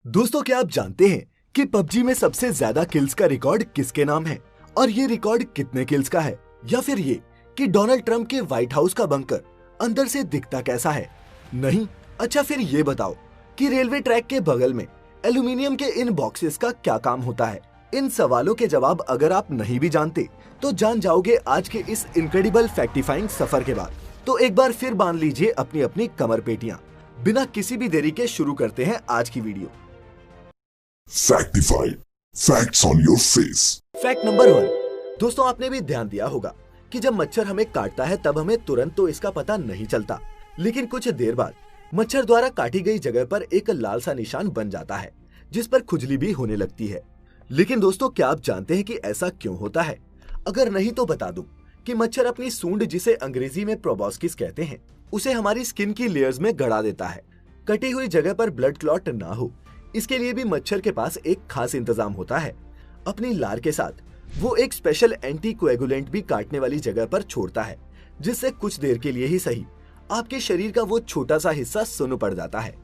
दोस्तों, क्या आप जानते हैं कि पबजी में सबसे ज्यादा किल्स का रिकॉर्ड किसके नाम है और ये रिकॉर्ड कितने किल्स का है? या फिर ये कि डोनाल्ड ट्रंप के व्हाइट हाउस का बंकर अंदर से दिखता कैसा है? नहीं? अच्छा, फिर ये बताओ कि रेलवे ट्रैक के बगल में एल्यूमिनियम के इन बॉक्सेस का क्या काम होता है? इन सवालों के जवाब अगर आप नहीं भी जानते तो जान जाओगे आज के इस इनक्रेडिबल फैक्टिफाइंग सफर के बाद। तो एक बार फिर बांध लीजिए अपनी अपनी कमर पेटियां। बिना किसी भी देरी के शुरू करते हैं आज की video. Factified. Facts on your face. Fact number 1। दोस्तों, आपने भी ध्यान दिया होगा कि जब मच्छर हमें काटता है तब हमें तुरंत तो इसका पता नहीं चलता, लेकिन कुछ देर बाद मच्छर द्वारा काटी गई जगह पर एक लाल सा निशान बन जाता है जिस पर खुजली भी होने लगती है। लेकिन दोस्तों, क्या आप जानते हैं कि ऐसा क्यों होता है? अगर नहीं तो बता दूं कि मच्छर अपनी सूंड, जिसे अंग्रेजी में प्रोबॉस्किस कहते हैं, उसे हमारी स्किन की लेयर्स में गड़ा देता है। कटी हुई जगह पर ब्लड क्लॉट ना हो, इसके लिए भी मच्छर के पास एक खास इंतजाम होता है। अपनी लार के साथ वो एक स्पेशल एंटी कोएगुलेंट भी काटने वाली जगह पर छोड़ता है, जिससे कुछ देर के लिए ही सही आपके शरीर का वो छोटा सा हिस्सा सुन्न पड़ जाता है,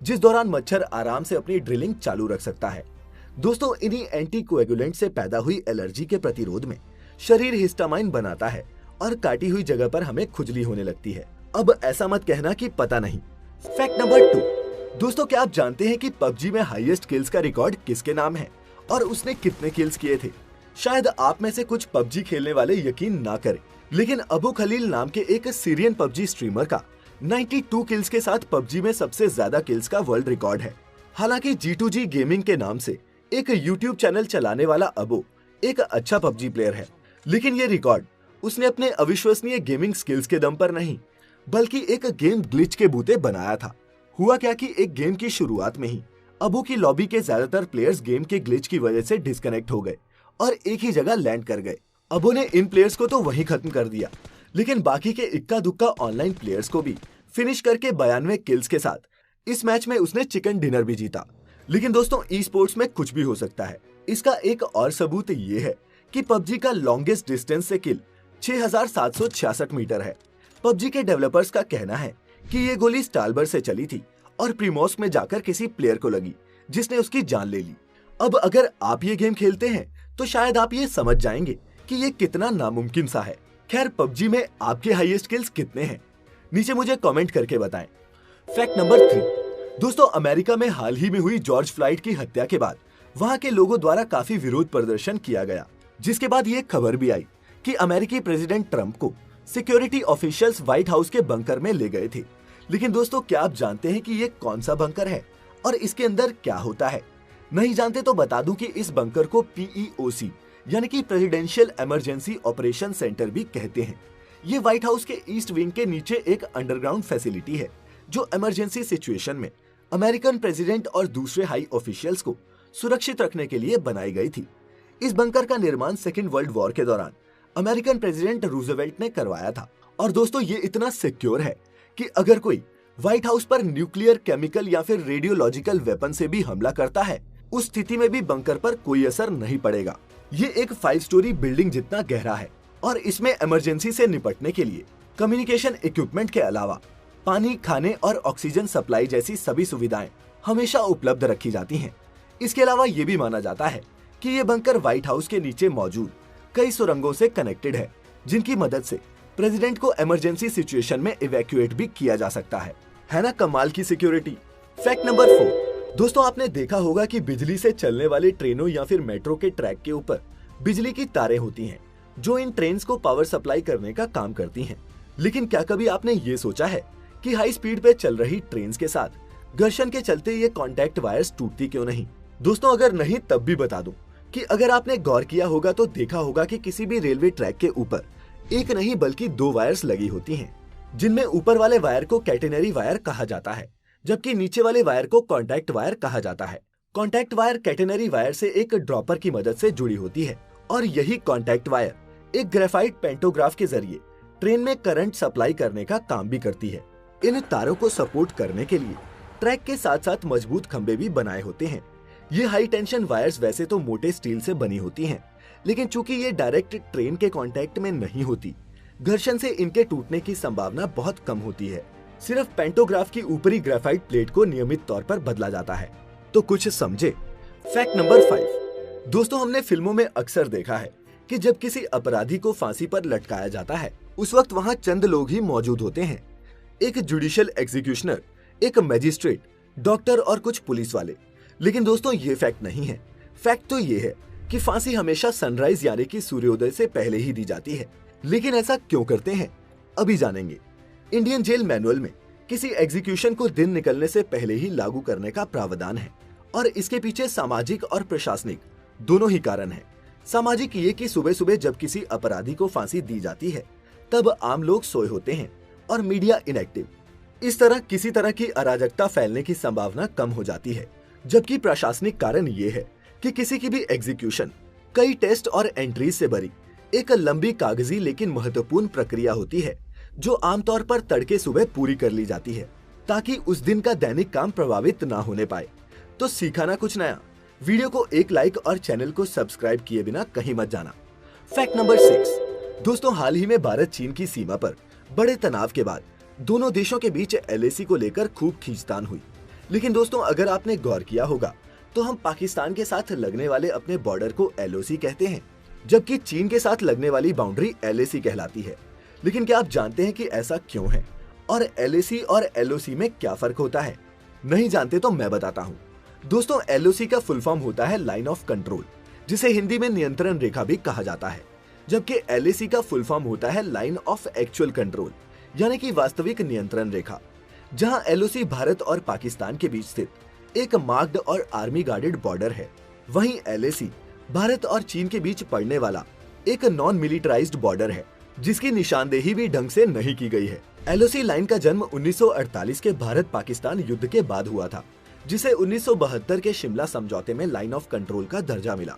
जिस दौरान मच्छर आराम से अपनी ड्रिलिंग चालू रख सकता है। दोस्तों, इन्हीं एंटी कोएगुलेंट से पैदा हुई एलर्जी के प्रतिरोध में शरीर हिस्टामाइन बनाता है और काटी हुई जगह पर हमें खुजली होने लगती है। अब ऐसा मत कहना कि पता नहीं। Fact number 2। दोस्तों, क्या आप जानते हैं कि पबजी में हाईएस्ट किल्स का रिकॉर्ड किसके नाम है और उसने कितने किल्स किए थे? शायद आप में से कुछ पबजी खेलने वाले यकीन ना करें, लेकिन अबू खलील नाम के एक सीरियन पबजी स्ट्रीमर का 92 किल्स के साथ पबजी में सबसे ज्यादा किल्स का वर्ल्ड रिकॉर्ड है। हालांकि G2G गेमिंग के नाम से एक यूट्यूब चैनल चलाने वाला अबू एक अच्छा पबजी प्लेयर है, लेकिन ये रिकॉर्ड उसने अपने अविश्वसनीय गेमिंग स्किल्स के दम पर नहीं, बल्कि एक गेम ग्लिच के बूते बनाया था। हुआ क्या कि एक गेम की शुरुआत में ही अबू की लॉबी के ज्यादातर प्लेयर्स गेम के ग्लिच की वजह से डिस्कनेक्ट हो गए और एक ही जगह लैंड कर गए। अबू ने इन प्लेयर्स को तो वहीं खत्म कर दिया, लेकिन बाकी के इक्का दुक्का ऑनलाइन प्लेयर्स को भी फिनिश करके 92 किल्स के साथ इस मैच में उसने चिकन डिनर भी जीता। लेकिन दोस्तों, ई स्पोर्ट्स में कुछ भी हो सकता है। इसका एक और सबूत ये है कि पबजी का लॉन्गेस्ट डिस्टेंस से किल 6766 मीटर है। पबजी के डेवलपर्स का कहना है कि ये गोली स्टालबर से चली थी और प्रीमोस में जाकर किसी प्लेयर को लगी, जिसने उसकी जान ले ली। अब अगर आप ये गेम खेलते हैं तो शायद आप ये समझ जाएंगे कि ये कितना नामुमकिन सा है। खैर, पबजी में आपके हाईएस्ट किल्स कितने हैं? नीचे मुझे कमेंट करके बताएं। Fact number 3। दोस्तों, अमेरिका में हाल ही में हुई जॉर्ज फ्लॉयड की हत्या के बाद वहाँ के लोगों द्वारा काफी विरोध प्रदर्शन किया गया, जिसके बाद ये खबर भी आई कि अमेरिकी प्रेसिडेंट ट्रंप को सिक्योरिटी ऑफिशियल्स व्हाइट हाउस के बंकर में ले गए थे। लेकिन दोस्तों, क्या आप जानते हैं कि ये कौन सा बंकर है और इसके अंदर क्या होता है? नहीं जानते तो बता दूं कि इस बंकर को PEOC यानी कि प्रेसिडेंशियल इमरजेंसी ऑपरेशन सेंटर भी कहते हैं। ये व्हाइट हाउस के ईस्ट विंग के नीचे एक अंडरग्राउंड फैसिलिटी है जो इमरजेंसी सिचुएशन में अमेरिकन प्रेसिडेंट और दूसरे हाई ऑफिशियल्स को सुरक्षित रखने के लिए बनाई गई थी। इस बंकर का निर्माण सेकेंड वर्ल्ड वॉर के दौरान अमेरिकन प्रेसिडेंट रूजवेल्ट ने करवाया था। और दोस्तों, ये इतना सिक्योर है कि अगर कोई व्हाइट हाउस पर न्यूक्लियर, केमिकल या फिर रेडियोलॉजिकल वेपन से भी हमला करता है, उस स्थिति में भी बंकर पर कोई असर नहीं पड़ेगा। ये एक 5 स्टोरी बिल्डिंग जितना गहरा है और इसमें इमरजेंसी से निपटने के लिए कम्युनिकेशन इक्विपमेंट के अलावा पानी, खाने और ऑक्सीजन सप्लाई जैसी सभी सुविधाएं हमेशा उपलब्ध रखी जाती हैं। इसके अलावा ये भी माना जाता है कि ये बंकर व्हाइट हाउस के नीचे मौजूद कई सुरंगों से कनेक्टेड है, जिनकी मदद से प्रेसिडेंट को इमरजेंसी सिचुएशन में इवैक्यूएट भी किया जा सकता है ना कमाल की सिक्योरिटी। Fact number 4। दोस्तों, आपने देखा होगा कि बिजली से चलने वाली ट्रेनों या फिर मेट्रो के ट्रैक के ऊपर बिजली की तारें होती हैं, जो इन ट्रेन्स को पावर सप्लाई करने का काम करती हैं। लेकिन क्या कभी आपने ये सोचा है कि हाई स्पीड पे चल रही ट्रेन्स के साथ घर्षण के चलते ये कॉन्टैक्ट वायर्स टूटती क्यों नहीं? दोस्तों, अगर नहीं तब भी बता दूं कि अगर आपने गौर किया होगा तो देखा होगा कि किसी भी रेलवे ट्रैक के ऊपर एक नहीं बल्कि 2 वायर्स लगी होती हैं, जिनमें ऊपर वाले वायर को कैटेनरी वायर कहा जाता है, जबकि नीचे वाले वायर को कॉन्टैक्ट वायर कहा जाता है। कॉन्टैक्ट वायर कैटेनरी वायर से एक ड्रॉपर की मदद से जुड़ी होती है और यही कॉन्टैक्ट वायर एक ग्रेफाइट पेंटोग्राफ के जरिए ट्रेन में करंट सप्लाई करने का काम भी करती है। इन तारों को सपोर्ट करने के लिए ट्रैक के साथ साथ मजबूत खंभे भी बनाए होते हैं। ये हाई टेंशन वायर्स वैसे तो मोटे स्टील से बनी होती हैं, लेकिन चूंकि ये डायरेक्ट ट्रेन के कांटेक्ट में नहीं होती, घर्षण से इनके टूटने की संभावना बहुत कम होती है। सिर्फ पेंटोग्राफ की ऊपरी ग्रेफाइट प्लेट को नियमित तौर पर बदला जाता है। तो कुछ समझे। Fact number 5। दोस्तों, हमने फिल्मों में अक्सर देखा है कि जब किसी अपराधी को फांसी पर लटकाया जाता है उस वक्त वहां चंद लोग ही मौजूद होते हैं। एक जुडिशियल एग्जीक्यूशनर, एक मैजिस्ट्रेट, डॉक्टर और कुछ पुलिस वाले। लेकिन दोस्तों, ये फैक्ट नहीं है। फैक्ट तो ये है कि फांसी हमेशा सनराइज यानी कि सूर्योदय से पहले ही दी जाती है। लेकिन ऐसा क्यों करते हैं, अभी जानेंगे। इंडियन जेल मैनुअल में किसी एग्जीक्यूशन को दिन निकलने से पहले ही लागू करने का प्रावधान है और इसके पीछे सामाजिक और प्रशासनिक दोनों ही कारण हैं। सामाजिक ये कि सुबह सुबह जब किसी अपराधी को फांसी दी जाती है तब आम लोग सोए होते हैं और मीडिया इनएक्टिव। इस तरह किसी तरह की अराजकता फैलने की संभावना कम हो जाती है। जबकि प्रशासनिक कारण ये है कि किसी की भी एग्जीक्यूशन कई टेस्ट और एंट्रीज से भरी एक लंबी कागजी लेकिन महत्वपूर्ण प्रक्रिया होती है जो आमतौर पर तड़के सुबह पूरी कर ली जाती है ताकि उस दिन का दैनिक काम प्रभावित ना होने पाए। तो सीखा ना कुछ नया। वीडियो को एक लाइक और चैनल को सब्सक्राइब किए बिना कहीं मत जाना। Fact number 6। दोस्तों, हाल ही में भारत चीन की सीमा पर बड़े तनाव के बाद दोनों देशों के बीच LAC को लेकर खूब खींचतान हुई। लेकिन दोस्तों, अगर आपने गौर किया होगा तो हम पाकिस्तान के साथ लगने वाले अपने बॉर्डर को LOC कहते हैं, जबकि चीन के साथ लगने वाली बाउंड्री LAC कहलाती है। लेकिन क्या आप जानते हैं कि ऐसा क्यों है और LAC और LOC में क्या फर्क होता है? नहीं जानते तो मैं बताता हूँ। दोस्तों, LOC का फुल फॉर्म होता है लाइन ऑफ कंट्रोल, जिसे हिंदी में नियंत्रण रेखा भी कहा जाता है, जबकि LAC का फुल फॉर्म होता है लाइन ऑफ एक्चुअल कंट्रोल, यानी कि वास्तविक नियंत्रण रेखा। जहां LOC भारत और पाकिस्तान के बीच स्थित एक मार्क्ड और आर्मी गार्डेड बॉर्डर है, वहीं LAC भारत और चीन के बीच पड़ने वाला एक नॉन मिलिटराइज्ड बॉर्डर है जिसकी निशानदेही भी ढंग से नहीं की गई है। LOC लाइन का जन्म 1948 के भारत पाकिस्तान युद्ध के बाद हुआ था, जिसे 1972 के शिमला समझौते में लाइन ऑफ कंट्रोल का दर्जा मिला।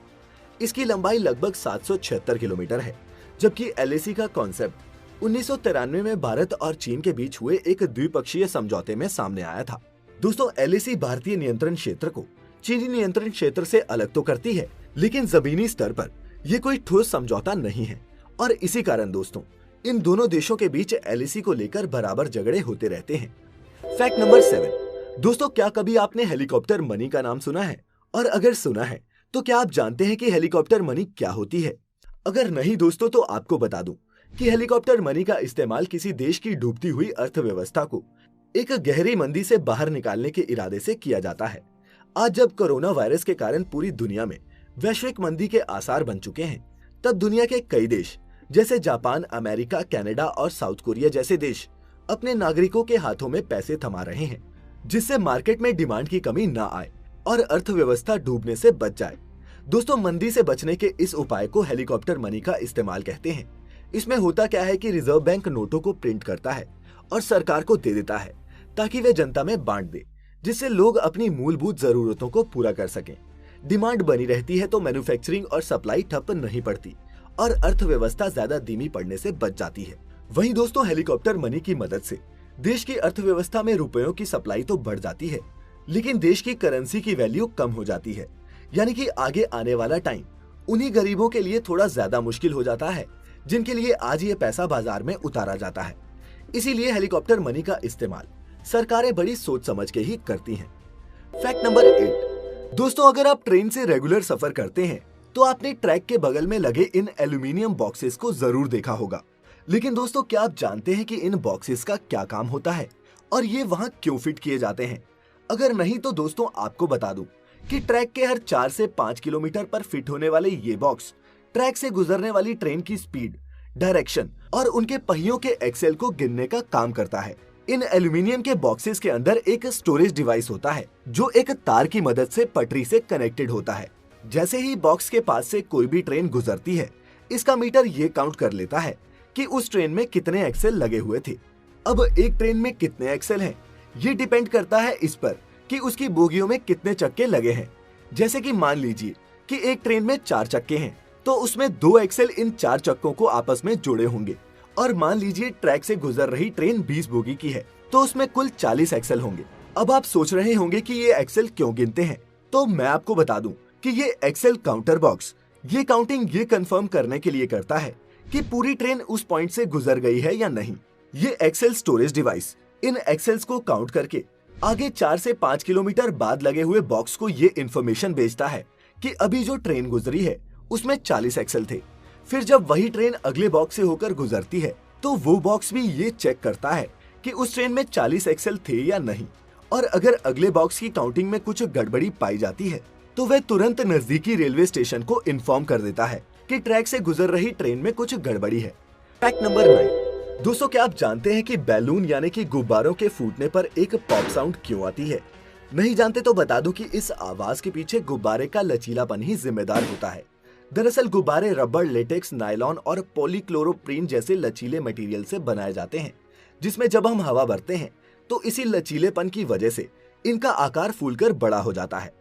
इसकी लंबाई लगभग 776 किलोमीटर है, जबकि LAC का कॉन्सेप्ट 1993 में भारत और चीन के बीच हुए एक द्विपक्षीय समझौते में सामने आया था। दोस्तों, LAC भारतीय नियंत्रण क्षेत्र को चीनी नियंत्रण क्षेत्र से अलग तो करती है, लेकिन जमीनी स्तर पर यह कोई ठोस समझौता नहीं है और इसी कारण दोस्तों, इन दोनों देशों के बीच LAC को लेकर बराबर झगड़े होते रहते हैं। Fact number 7। दोस्तों, क्या कभी आपने हेलीकॉप्टर मनी का नाम सुना है? और अगर सुना है तो क्या आप जानते हैं कि हेलीकॉप्टर मनी क्या होती है? अगर नहीं दोस्तों, तो आपको बता दूं कि हेलीकॉप्टर मनी का इस्तेमाल किसी देश की डूबती हुई अर्थव्यवस्था को एक गहरी मंदी से बाहर निकालने के इरादे से किया जाता है। आज जब कोरोना वायरस के कारण पूरी दुनिया में वैश्विक मंदी के आसार बन चुके हैं, तब दुनिया के कई देश जैसे जापान, अमेरिका, कनाडा और साउथ कोरिया जैसे देश अपने नागरिकों के हाथों में पैसे थमा रहे हैं, जिससे मार्केट में डिमांड की कमी ना आए और अर्थव्यवस्था डूबने से बच जाए। दोस्तों, मंदी से बचने के इस उपाय को हेलीकॉप्टर मनी का इस्तेमाल कहते हैं। इसमें होता क्या है कि रिजर्व बैंक नोटों को प्रिंट करता है और सरकार को दे देता है ताकि वे जनता में बांट दे, जिससे लोग अपनी मूलभूत जरूरतों को पूरा कर सकें। डिमांड बनी रहती है तो मैन्युफैक्चरिंग और सप्लाई ठप नहीं पड़ती और अर्थव्यवस्था ज्यादा धीमी पड़ने से बच जाती है। वहीं दोस्तों, हेलीकॉप्टर मनी की मदद से देश की अर्थव्यवस्था में रुपयों की सप्लाई तो बढ़ जाती है, लेकिन देश की करेंसी की वैल्यू कम हो जाती है। यानी कि आगे आने वाला टाइम उन्हीं गरीबों के लिए थोड़ा ज्यादा मुश्किल हो जाता है जिनके लिए आज ये पैसा बाजार में उतारा जाता है। इसीलिए हेलीकॉप्टर मनी का इस्तेमाल सरकारें बड़ी सोच समझ के ही करती हैं। Fact number 8। दोस्तों, अगर आप ट्रेन से रेगुलर सफर करते हैं तो आपने ट्रैक के बगल में लगे इन एल्यूमिनियम बॉक्सेस को जरूर देखा होगा। लेकिन दोस्तों, क्या आप जानते हैं कि इन बॉक्सेस का क्या काम होता है और ये वहां क्यों फिट किए जाते हैं? अगर नहीं तो दोस्तों, आपको बता दूं कि ट्रैक के हर 4 से 5 किलोमीटर पर फिट होने वाले ये बॉक्स ट्रैक से गुजरने वाली ट्रेन की स्पीड, डायरेक्शन और उनके पहियों के एक्सेल को गिनने का काम करता है। इन एल्यूमिनियम के बॉक्सेस के अंदर एक स्टोरेज डिवाइस होता है जो एक तार की मदद से पटरी से कनेक्टेड होता है। जैसे ही बॉक्स के पास से कोई भी ट्रेन गुजरती है, इसका मीटर ये काउंट कर लेता है कि उस ट्रेन में कितने एक्सेल लगे हुए थे। अब एक ट्रेन में कितने एक्सेल हैं, ये डिपेंड करता है इस पर कि उसकी बोगियों में कितने चक्के लगे हैं। जैसे कि मान लीजिए कि एक ट्रेन में 4 चक्के हैं, तो उसमें 2 एक्सेल इन 4 चक्कों को आपस में जुड़े होंगे। और मान लीजिए ट्रैक से गुजर रही ट्रेन 20 बोगी की है, तो उसमें कुल 40 एक्सेल होंगे। अब आप सोच रहे होंगे कि ये एक्सेल क्यों गिनते हैं, तो मैं आपको बता दूं कि ये एक्सेल काउंटर बॉक्स ये काउंटिंग ये कंफर्म करने के लिए करता है कि पूरी ट्रेन उस पॉइंट से गुजर गई है या नहीं। ये एक्सेल स्टोरेज डिवाइस इन एक्सेल्स को काउंट करके आगे 4 से 5 किलोमीटर बाद लगे हुए बॉक्स को ये इन्फॉर्मेशन भेजता है कि अभी जो ट्रेन गुजरी है उसमें 40 एक्सल थे। फिर जब वही ट्रेन अगले बॉक्स से होकर गुजरती है तो वो बॉक्स भी ये चेक करता है कि उस ट्रेन में 40 एक्सल थे या नहीं, और अगर अगले बॉक्स की काउंटिंग में कुछ गड़बड़ी पाई जाती है तो वह तुरंत नजदीकी रेलवे स्टेशन को इन्फॉर्म कर देता है कि ट्रैक से गुजर रही ट्रेन में कुछ गड़बड़ी है। Fact number 9। दोस्तों, क्या आप जानते हैं कि बैलून यानी कि गुब्बारों के फूटने पर एक पॉप साउंड क्यों आती है? नहीं जानते तो बता दूं कि इस आवाज के पीछे गुब्बारे का लचीलापन ही जिम्मेदार होता है। दरअसल गुब्बारे रबर, लेटेक्स, नायलॉन और पॉलीक्लोरोप्रीन जैसे लचीले मटेरियल से बनाए जाते हैं, जिसमें जब हम हवा भरते हैं तो इसी लचीलेपन की वजह से इनका आकार फूलकर बड़ा हो जाता है।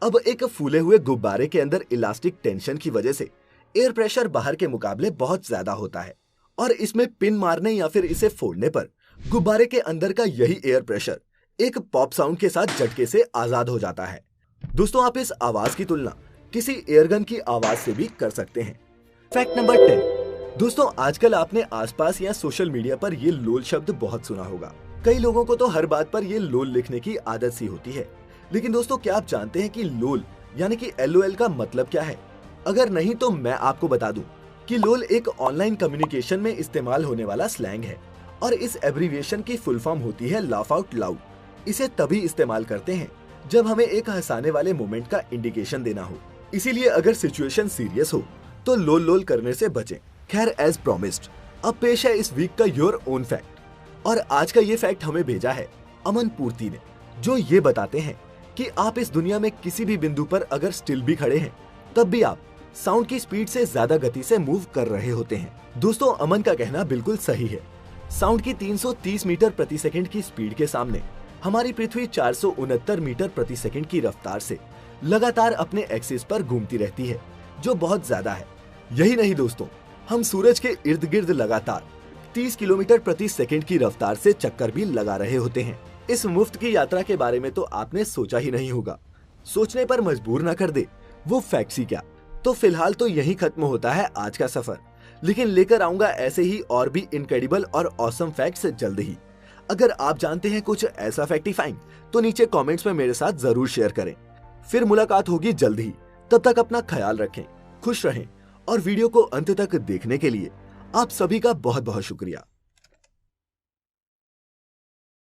अब एक फूले हुए गुब्बारे के अंदर इलास्टिक टेंशन की वजह से एयर प्रेशर बाहर के मुकाबले बहुत ज्यादा होता है, और इसमें पिन मारने या फिर इसे फोड़ने पर गुब्बारे के अंदर का यही एयर प्रेशर एक पॉप साउंड के साथ झटके से आजाद हो जाता है। दोस्तों, आप इस आवाज की तुलना किसी एयरगन की आवाज से भी कर सकते हैं। Fact number 10। दोस्तों, आजकल आपने आसपास या सोशल मीडिया पर ये लोल शब्द बहुत सुना होगा। कई लोगों को तो हर बात पर ये लोल लिखने की आदत सी होती है। लेकिन दोस्तों, क्या आप जानते हैं कि लोल यानी कि LOL का मतलब क्या है? अगर नहीं तो मैं आपको बता दूं कि लोल एक ऑनलाइन कम्युनिकेशन में इस्तेमाल होने वाला स्लैंग है, और इस एब्रीविएशन की फुल फॉर्म होती है लाफ आउट लाउड। इसे तभी इस्तेमाल करते हैं जब हमें एक हंसाने वाले मोमेंट का इंडिकेशन देना हो। इसीलिए अगर सिचुएशन सीरियस हो तो लोल लोल करने से बचें। खैर, एज प्रॉमिस्ड, अब पेश है इस वीक का योर ओन फैक्ट, और आज का ये फैक्ट हमें भेजा है अमन पूर्ति ने, जो ये बताते हैं कि आप इस दुनिया में किसी भी बिंदु पर अगर स्टिल भी खड़े हैं तब भी आप साउंड की स्पीड से ज्यादा गति से मूव कर रहे होते हैं। दोस्तों, अमन का कहना बिल्कुल सही है। साउंड की 330 मीटर प्रति सेकंड की स्पीड के सामने हमारी पृथ्वी 469 मीटर प्रति सेकंड की रफ्तार से लगातार अपने एक्सिस पर घूमती रहती है, जो बहुत ज्यादा है। यही नहीं दोस्तों, हम सूरज के इर्द गिर्द लगातार 30 किलोमीटर प्रति सेकंड की रफ्तार से चक्कर भी लगा रहे होते हैं। इस मुफ्त की यात्रा के बारे में तो आपने सोचा ही नहीं होगा। सोचने पर मजबूर न कर दे वो फैक्ट्स ही क्या। तो फिलहाल तो यही खत्म होता है आज का सफर, लेकिन लेकर आऊंगा ऐसे ही और भी इनक्रेडिबल और ऑसम फैक्ट्स जल्द ही। अगर आप जानते हैं कुछ ऐसा फैक्टिफाइंग तो नीचे कमेंट्स में मेरे साथ जरूर शेयर करें। फिर मुलाकात होगी जल्द ही। तब तक अपना ख्याल रखें, खुश रहें, और वीडियो को अंत तक देखने के लिए आप सभी का बहुत बहुत शुक्रिया।